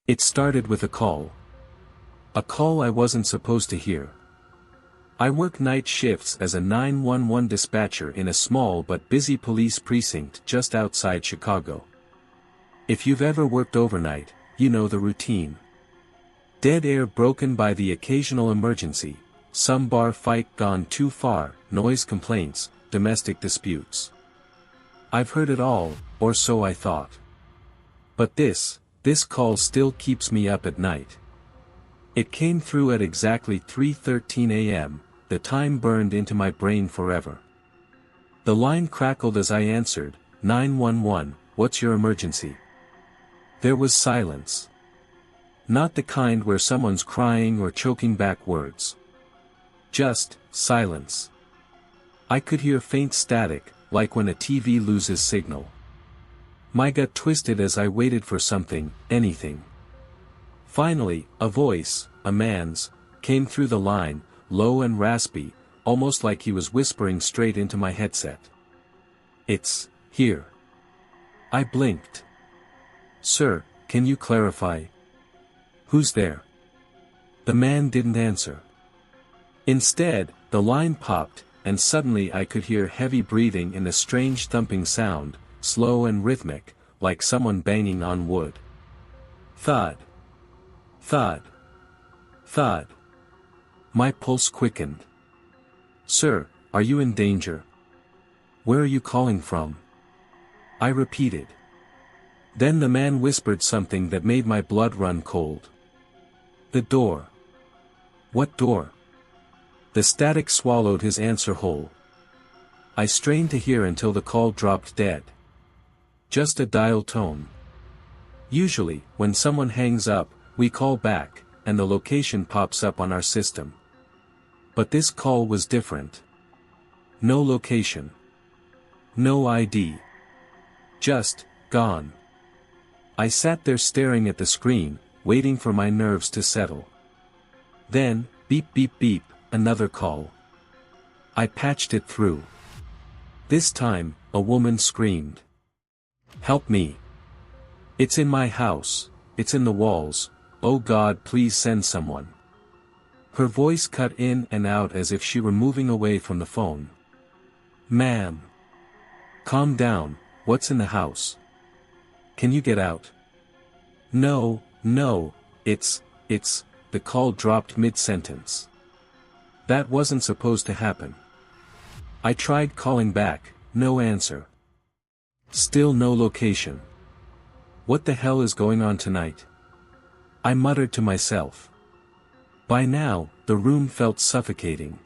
It started with a call. A call I wasn't supposed to hear. I work night shifts as a 911 dispatcher in a small but busy police precinct just outside Chicago. If you've ever worked overnight, you know the routine. Dead air broken by the occasional emergency, some bar fight gone too far, noise complaints, domestic disputes. I've heard it all, or so I thought. But this call still keeps me up at night. It came through at exactly 3:13 a.m., the time burned into my brain forever. The line crackled as I answered, 911, what's your emergency? There was silence. Not the kind where someone's crying or choking back words. Just silence. I could hear faint static, like when a TV loses signal. My gut twisted as I waited for something, anything. Finally, a voice, a man's, came through the line, low and raspy, almost like he was whispering straight into my headset. It's here. I blinked. Sir, can you clarify? Who's there? The man didn't answer. Instead, the line popped, and suddenly I could hear heavy breathing and a strange thumping sound, slow and rhythmic, like someone banging on wood. Thud. Thud. Thud. My pulse quickened. Sir, are you in danger? Where are you calling from? I repeated. Then the man whispered something that made my blood run cold. The door. What door? The static swallowed his answer whole. I strained to hear until the call dropped dead. Just a dial tone. Usually, when someone hangs up, we call back, and the location pops up on our system. But this call was different. No location. No ID. Just, gone. I sat there staring at the screen, waiting for my nerves to settle. Then, beep beep beep, another call. I patched it through. This time, a woman screamed. Help me. It's in my house, it's in the walls, oh God, please send someone. Her voice cut in and out as if she were moving away from the phone. Ma'am. Calm down, what's in the house? Can you get out? No, it's, the call dropped mid-sentence. That wasn't supposed to happen. I tried calling back, no answer. Still no location. What the hell is going on tonight? I muttered to myself. By now, the room felt suffocating.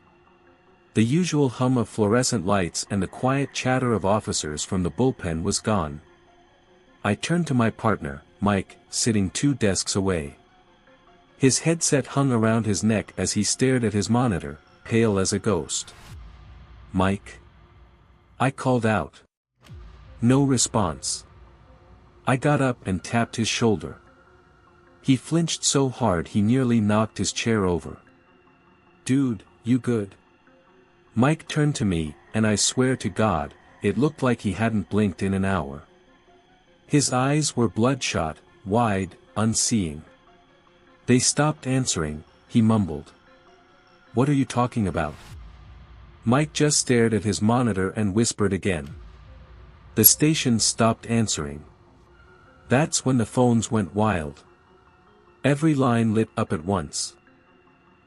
The usual hum of fluorescent lights and the quiet chatter of officers from the bullpen was gone. I turned to my partner, Mike, sitting 2 desks away. His headset hung around his neck as he stared at his monitor, pale as a ghost. Mike? I called out. No response. I got up and tapped his shoulder. He flinched so hard he nearly knocked his chair over. Dude, you good? Mike turned to me, and I swear to God, it looked like he hadn't blinked in an hour. His eyes were bloodshot, wide, unseeing. They stopped answering, he mumbled. What are you talking about? Mike just stared at his monitor and whispered again. The station stopped answering. That's when the phones went wild. Every line lit up at once.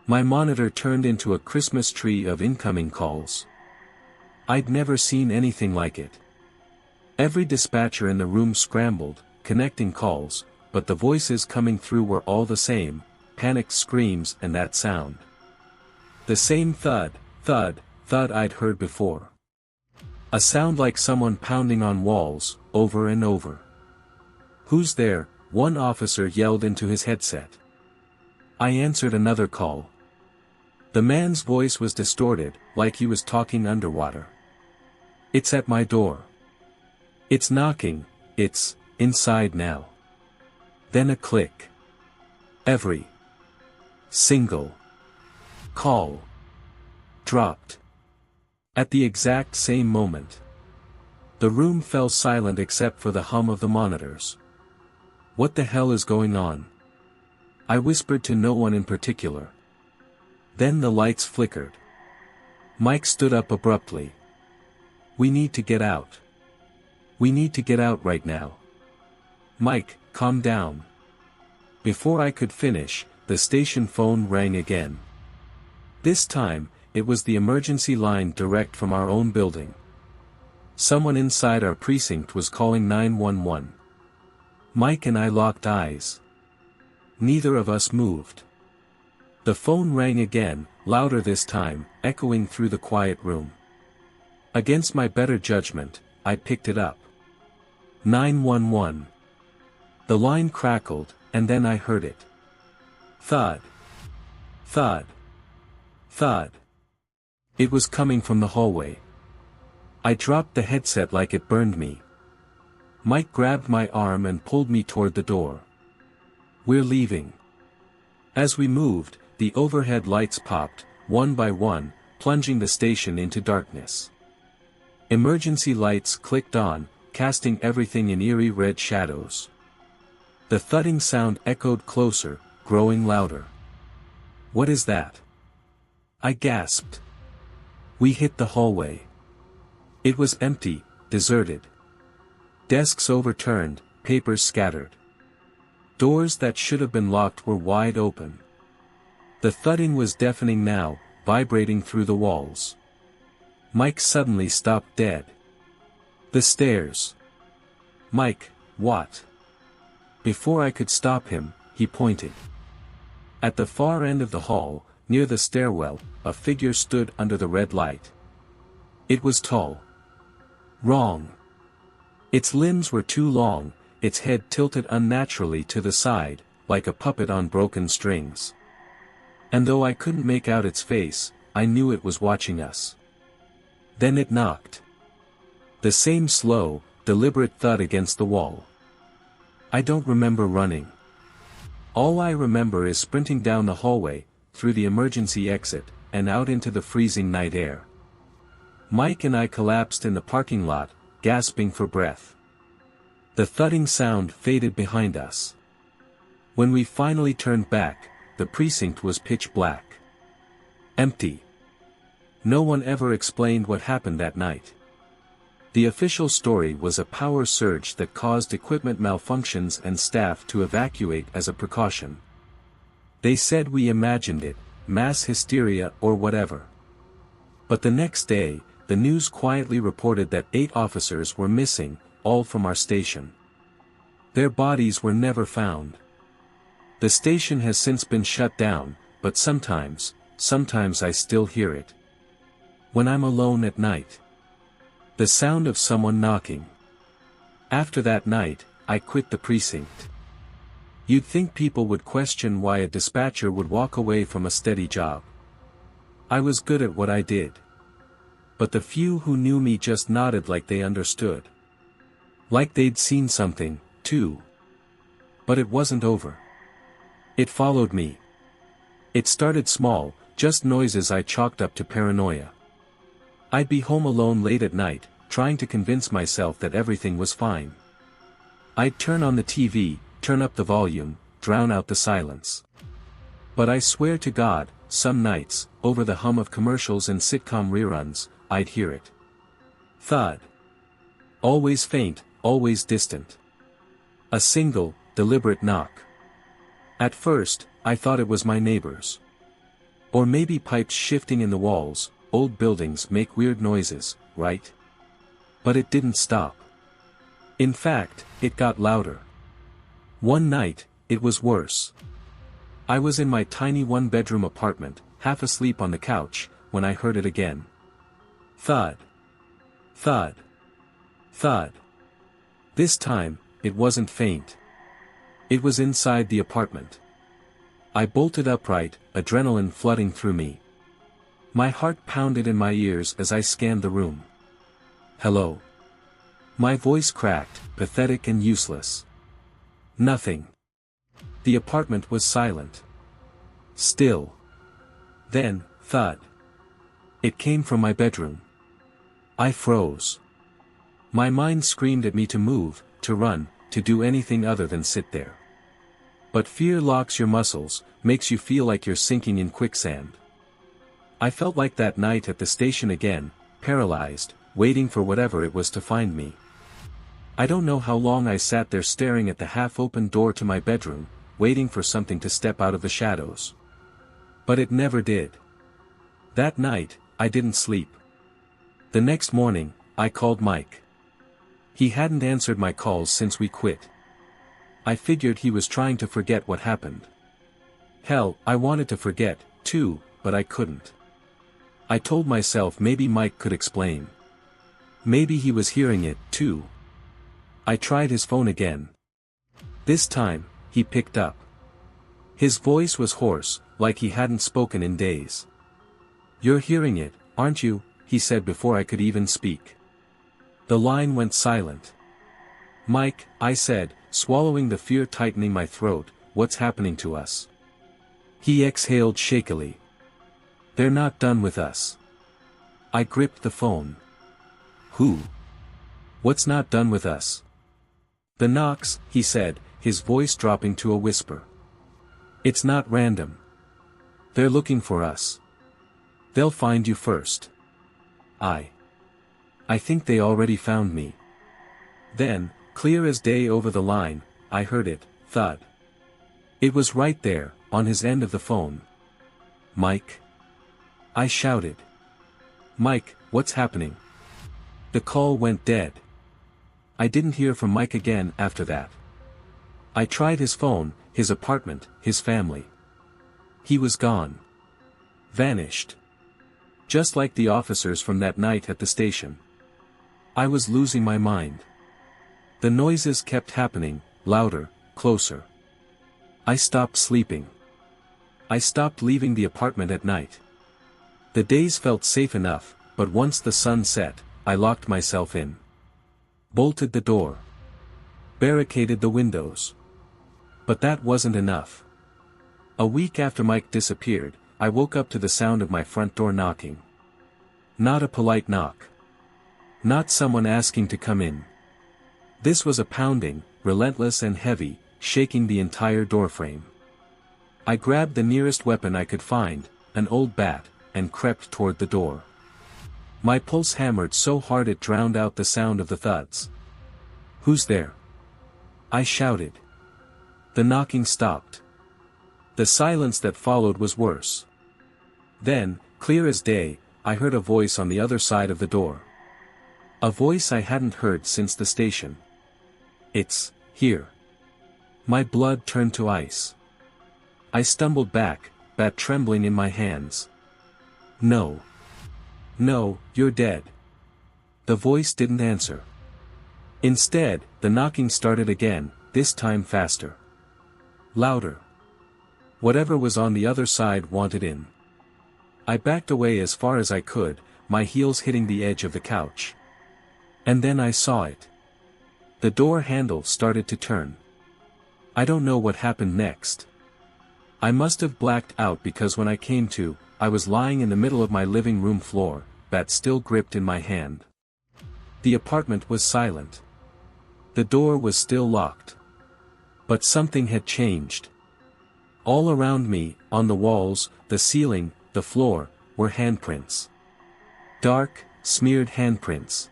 My monitor turned into a Christmas tree of incoming calls. I'd never seen anything like it. Every dispatcher in the room scrambled, connecting calls, but the voices coming through were all the same, panicked screams and that sound. The same thud, thud, thud I'd heard before. A sound like someone pounding on walls, over and over. Who's there? One officer yelled into his headset. I answered another call. The man's voice was distorted, like he was talking underwater. It's at my door. It's knocking, it's inside now. Then a click. Every single call dropped. At the exact same moment. The room fell silent except for the hum of the monitors. What the hell is going on? I whispered to no one in particular. Then the lights flickered. Mike stood up abruptly. "We need to get out. We need to get out right now." "Mike, calm down." Before I could finish, the station phone rang again. This time, it was the emergency line direct from our own building. Someone inside our precinct was calling 911. Mike and I locked eyes. Neither of us moved. The phone rang again, louder this time, echoing through the quiet room. Against my better judgment, I picked it up. 911. The line crackled, and then I heard it. Thud. Thud. Thud. It was coming from the hallway. I dropped the headset like it burned me. Mike grabbed my arm and pulled me toward the door. "We're leaving." As we moved, the overhead lights popped, one by one, plunging the station into darkness. Emergency lights clicked on, casting everything in eerie red shadows. The thudding sound echoed closer, growing louder. "What is that?" I gasped. We hit the hallway. It was empty, deserted. Desks overturned, papers scattered. Doors that should have been locked were wide open. The thudding was deafening now, vibrating through the walls. Mike suddenly stopped dead. "The stairs." "Mike, what?" Before I could stop him, he pointed. At the far end of the hall, near the stairwell, a figure stood under the red light. It was tall. Wrong. Its limbs were too long, its head tilted unnaturally to the side, like a puppet on broken strings. And though I couldn't make out its face, I knew it was watching us. Then it knocked. The same slow, deliberate thud against the wall. I don't remember running. All I remember is sprinting down the hallway, through the emergency exit, and out into the freezing night air. Mike and I collapsed in the parking lot, gasping for breath. The thudding sound faded behind us. When we finally turned back, the precinct was pitch black. Empty. No one ever explained what happened that night. The official story was a power surge that caused equipment malfunctions and staff to evacuate as a precaution. They said we imagined it, mass hysteria or whatever. But the next day, the news quietly reported that 8 officers were missing, all from our station. Their bodies were never found. The station has since been shut down, but sometimes I still hear it. When I'm alone at night. The sound of someone knocking. After that night, I quit the precinct. You'd think people would question why a dispatcher would walk away from a steady job. I was good at what I did. But the few who knew me just nodded like they understood. Like they'd seen something, too. But it wasn't over. It followed me. It started small, just noises I chalked up to paranoia. I'd be home alone late at night, trying to convince myself that everything was fine. I'd turn on the TV, turn up the volume, drown out the silence. But I swear to God, some nights, over the hum of commercials and sitcom reruns, I'd hear it. Thud. Always faint, always distant. A single, deliberate knock. At first, I thought it was my neighbors. Or maybe pipes shifting in the walls. Old buildings make weird noises, right? But it didn't stop. In fact, it got louder. One night, it was worse. I was in my tiny one-bedroom apartment, half asleep on the couch, when I heard it again. Thud. Thud. Thud. This time, it wasn't faint. It was inside the apartment. I bolted upright, adrenaline flooding through me. My heart pounded in my ears as I scanned the room. Hello. My voice cracked, pathetic and useless. Nothing. The apartment was silent. Still. Then, thud. It came from my bedroom. I froze. My mind screamed at me to move, to run, to do anything other than sit there. But fear locks your muscles, makes you feel like you're sinking in quicksand. I felt like that night at the station again, paralyzed, waiting for whatever it was to find me. I don't know how long I sat there staring at the half-open door to my bedroom, waiting for something to step out of the shadows. But it never did. That night, I didn't sleep. The next morning, I called Mike. He hadn't answered my calls since we quit. I figured he was trying to forget what happened. Hell, I wanted to forget, too, but I couldn't. I told myself maybe Mike could explain. Maybe he was hearing it, too. I tried his phone again. This time, he picked up. His voice was hoarse, like he hadn't spoken in days. "You're hearing it, aren't you?" he said before I could even speak. The line went silent. "Mike," I said, swallowing the fear tightening my throat, "what's happening to us?" He exhaled shakily. "They're not done with us." I gripped the phone. "Who? What's not done with us?" "The knocks," he said, his voice dropping to a whisper. "It's not random. They're looking for us. They'll find you first." I think they already found me." Then, clear as day over the line, I heard it, thud. It was right there, on his end of the phone. "Mike?" I shouted. "Mike, what's happening?" The call went dead. I didn't hear from Mike again after that. I tried his phone, his apartment, his family. He was gone. Vanished. Just like the officers from that night at the station. I was losing my mind. The noises kept happening, louder, closer. I stopped sleeping. I stopped leaving the apartment at night. The days felt safe enough, but once the sun set, I locked myself in. Bolted the door. Barricaded the windows. But that wasn't enough. A week after Mike disappeared, I woke up to the sound of my front door knocking. Not a polite knock. Not someone asking to come in. This was a pounding, relentless and heavy, shaking the entire doorframe. I grabbed the nearest weapon I could find, an old bat, and crept toward the door. My pulse hammered so hard it drowned out the sound of the thuds. "Who's there?" I shouted. The knocking stopped. The silence that followed was worse. Then, clear as day, I heard a voice on the other side of the door. A voice I hadn't heard since the station. "It's here." My blood turned to ice. I stumbled back, bat trembling in my hands. "No. No, you're dead." The voice didn't answer. Instead, the knocking started again, this time faster. Louder. Whatever was on the other side wanted in. I backed away as far as I could, my heels hitting the edge of the couch. And then I saw it. The door handle started to turn. I don't know what happened next. I must have blacked out because when I came to, I was lying in the middle of my living room floor, bat still gripped in my hand. The apartment was silent. The door was still locked. But something had changed. All around me, on the walls, the ceiling, the floor, were handprints. Dark, smeared handprints.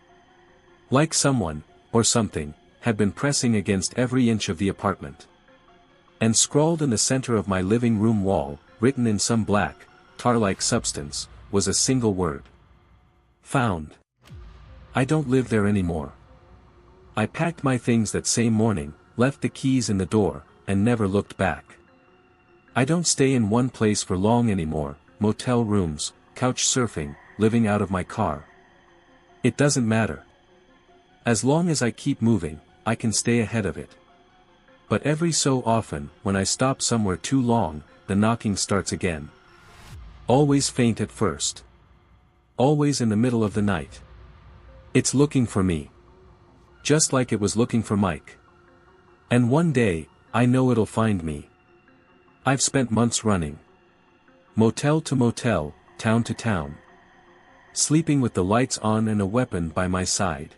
Like someone, or something, had been pressing against every inch of the apartment. And scrawled in the center of my living room wall, written in some black, tar-like substance, was a single word. Found. I don't live there anymore. I packed my things that same morning, left the keys in the door, and never looked back. I don't stay in one place for long anymore, motel rooms, couch surfing, living out of my car. It doesn't matter. As long as I keep moving, I can stay ahead of it. But every so often, when I stop somewhere too long, the knocking starts again. Always faint at first. Always in the middle of the night. It's looking for me. Just like it was looking for Mike. And one day, I know it'll find me. I've spent months running. Motel to motel, town to town. Sleeping with the lights on and a weapon by my side.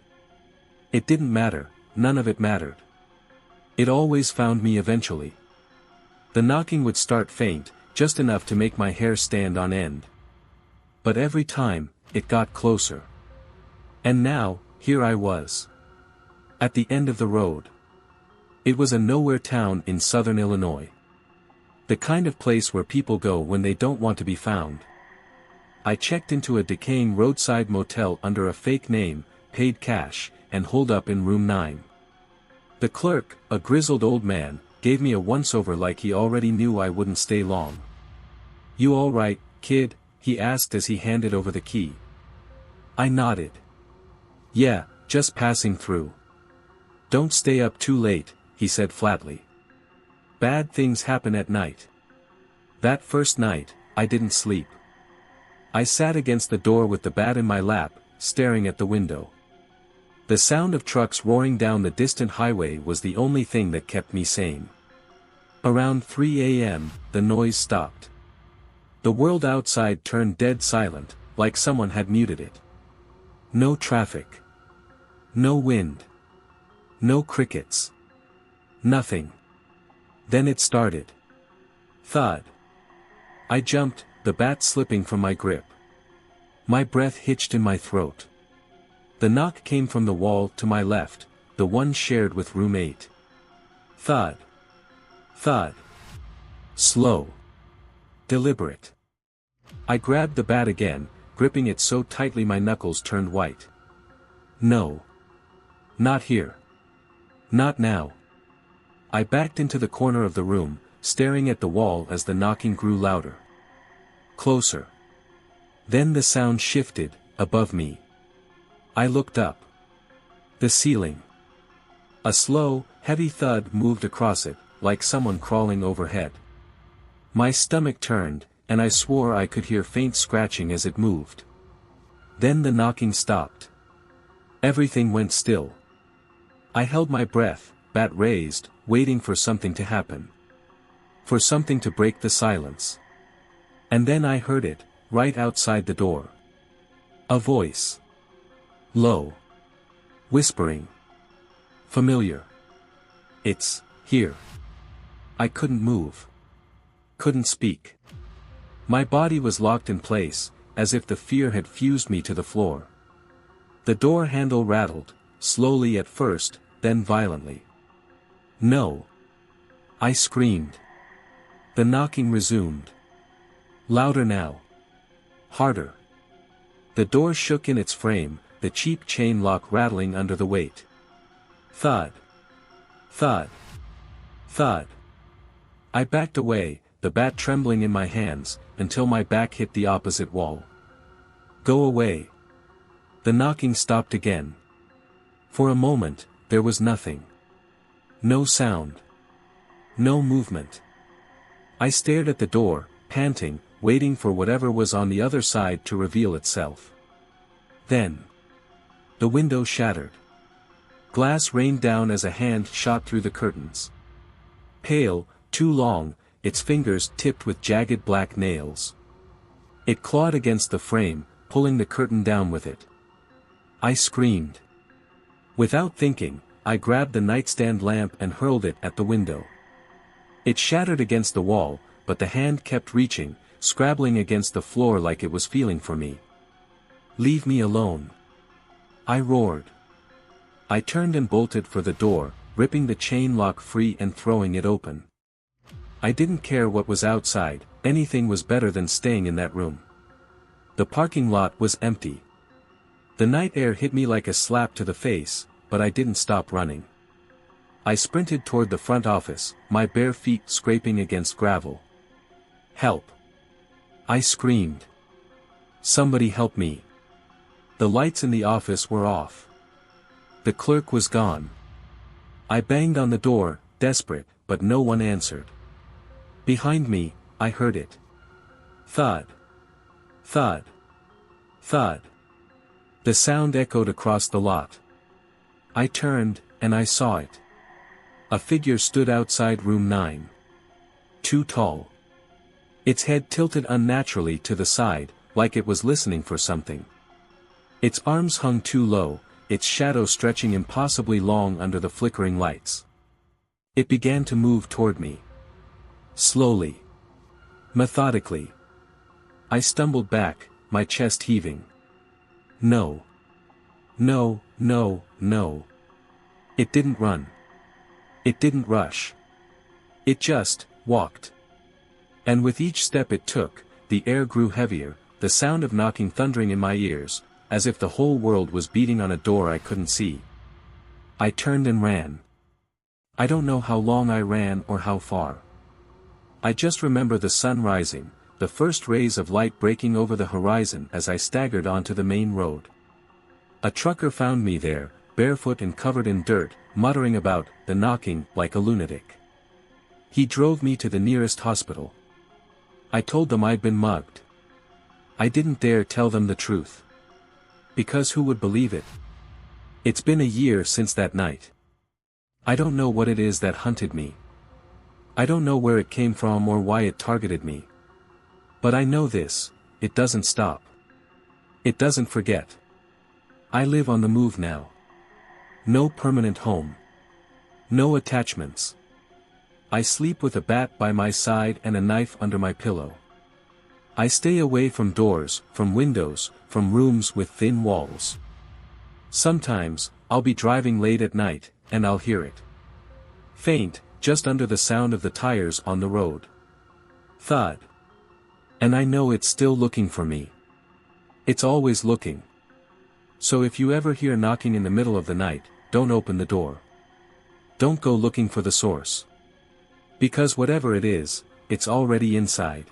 It didn't matter, none of it mattered. It always found me eventually. The knocking would start faint, just enough to make my hair stand on end. But every time, it got closer. And now, here I was. At the end of the road. It was a nowhere town in southern Illinois. The kind of place where people go when they don't want to be found. I checked into a decaying roadside motel under a fake name, paid cash, and holed up in room 9. The clerk, a grizzled old man, gave me a once-over like he already knew I wouldn't stay long. "You all right, kid?" he asked as he handed over the key. I nodded. "Yeah, just passing through." "Don't stay up too late," he said flatly. "Bad things happen at night." That first night, I didn't sleep. I sat against the door with the bat in my lap, staring at the window. The sound of trucks roaring down the distant highway was the only thing that kept me sane. Around 3 a.m., the noise stopped. The world outside turned dead silent, like someone had muted it. No traffic. No wind. No crickets. Nothing. Then it started. Thud. I jumped, the bat slipping from my grip. My breath hitched in my throat. The knock came from the wall to my left, the one shared with room 8. Thud. Thud. Slow. Deliberate. I grabbed the bat again, gripping it so tightly my knuckles turned white. No. Not here. Not now. I backed into the corner of the room, staring at the wall as the knocking grew louder. Closer. Then the sound shifted, above me. I looked up. The ceiling. A slow, heavy thud moved across it, like someone crawling overhead. My stomach turned, and I swore I could hear faint scratching as it moved. Then the knocking stopped. Everything went still. I held my breath, bat raised, waiting for something to happen. For something to break the silence. And then I heard it, right outside the door. A voice. Low. Whispering. Familiar. "It's here." I couldn't move. Couldn't speak. My body was locked in place, as if the fear had fused me to the floor. The door handle rattled, slowly at first, then violently. "No." I screamed. The knocking resumed. Louder now. Harder. The door shook in its frame, the cheap chain lock rattling under the weight. Thud. Thud. Thud. I backed away, the bat trembling in my hands, until my back hit the opposite wall. "Go away." The knocking stopped again. For a moment, there was nothing. No sound. No movement. I stared at the door, panting, waiting for whatever was on the other side to reveal itself. Then. The window shattered. Glass rained down as a hand shot through the curtains. Pale, too long, its fingers tipped with jagged black nails. It clawed against the frame, pulling the curtain down with it. I screamed. Without thinking, I grabbed the nightstand lamp and hurled it at the window. It shattered against the wall, but the hand kept reaching, scrabbling against the floor like it was feeling for me. "Leave me alone." I roared. I turned and bolted for the door, ripping the chain lock free and throwing it open. I didn't care what was outside, anything was better than staying in that room. The parking lot was empty. The night air hit me like a slap to the face, but I didn't stop running. I sprinted toward the front office, my bare feet scraping against gravel. "Help!" I screamed. "Somebody help me!" The lights in the office were off. The clerk was gone. I banged on the door, desperate, but no one answered. Behind me, I heard it. Thud. Thud. Thud. The sound echoed across the lot. I turned, and I saw it. A figure stood outside room 9. Too tall. Its head tilted unnaturally to the side, like it was listening for something. Its arms hung too low, its shadow stretching impossibly long under the flickering lights. It began to move toward me. Slowly. Methodically. I stumbled back, my chest heaving. No. No, no, no. It didn't run. It didn't rush. It just walked. And with each step it took, the air grew heavier, the sound of knocking thundering in my ears, as if the whole world was beating on a door I couldn't see. I turned and ran. I don't know how long I ran or how far. I just remember the sun rising, the first rays of light breaking over the horizon as I staggered onto the main road. A trucker found me there, barefoot and covered in dirt, muttering about the knocking like a lunatic. He drove me to the nearest hospital. I told them I'd been mugged. I didn't dare tell them the truth. Because who would believe it? It's been a year since that night. I don't know what it is that hunted me. I don't know where it came from or why it targeted me. But I know this, it doesn't stop. It doesn't forget. I live on the move now. No permanent home. No attachments. I sleep with a bat by my side and a knife under my pillow. I stay away from doors, from windows, from rooms with thin walls. Sometimes, I'll be driving late at night, and I'll hear it. Faint, just under the sound of the tires on the road. Thud. And I know it's still looking for me. It's always looking. So if you ever hear knocking in the middle of the night, don't open the door. Don't go looking for the source. Because whatever it is, it's already inside.